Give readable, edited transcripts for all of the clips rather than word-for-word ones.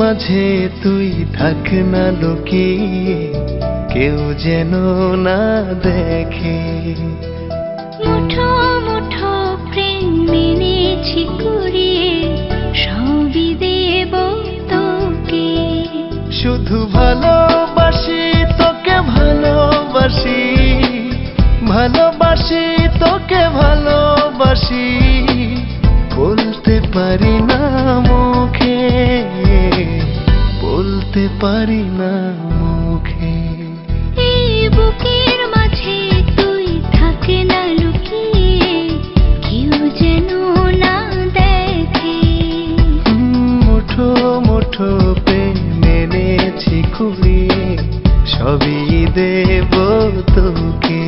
মাঝে তুই থাক না লুকিয়ে, কেউ যেন না দেখে। মুঠো মুঠো প্রেম মেনেছি কুড়িয়ে, সবই দেব তোকে। শুধু ভালোবাসি তোকে ভালোবাসি, ভালোবাসি তোকে ভালোবাসি, বলতে পারি না মুখে, বলতে পারি না মুখে। এই বুকের মাঝে তুই থাক না লুকিয়ে, কেউ যেন না দেখে। মুঠো মুঠো প্রেম মেনেছি কুড়িয়ে, সবই দেব তোকে।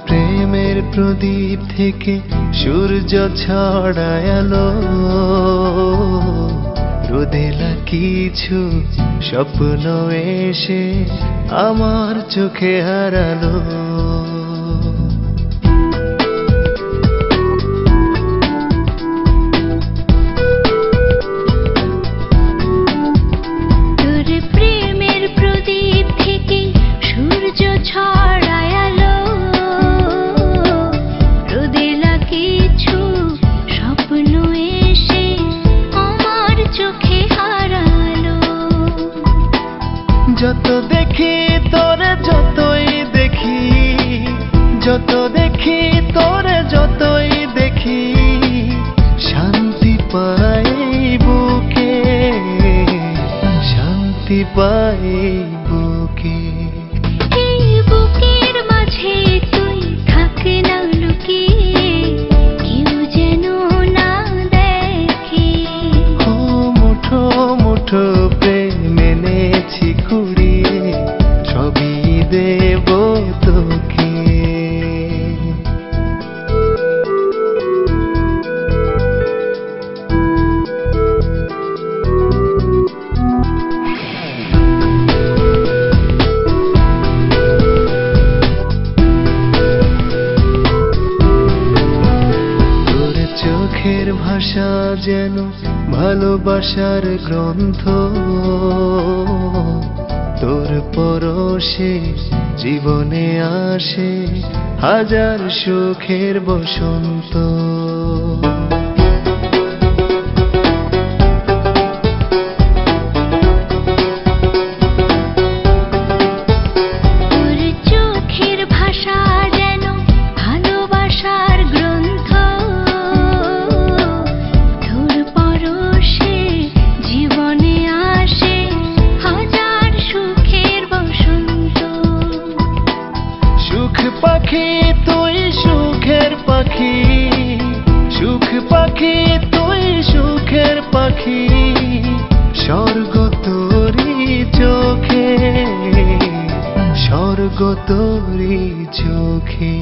প্রেমের প্রদীপ থেকে সূর্য ছড়ায় আলো, রোদেলা কিছু স্বপ্ন এসে আমার চোখে হারালো। তোর প্রেমের প্রদীপ থেকে সূর্য ছড়ায় আলো, যত দেখি তোরে যতই দেখি, যত দেখি তোরে যতই দেখি, শান্তি পাই বুকে, শান্তি পাই বুকে। এই বুকের মাঝে তুই থাক না লুকিয়ে, কেউ যেন না দেখে। ও মুঠো মুঠো প্রেম মেনেছি কুড়িয়ে, সবই দেব তোকে। তোর চোখের ভাষা যেন ভালোবাসার গ্রন্থ, তোর পরশে জীবনে আসে হাজার সুখের বসন্ত। তোর চোখের ভাষা যেন ভালোবাসার গ্রন্থ, তোর পরশে জীবনে আসে হাজার সুখের বসন্ত। সুখ পাখি তুই সুখের পাখি, সুখ পাখি তুই সুখের পাখি, স্বর্গ তোরি চোখে, স্বর্গ তোরি চোখে।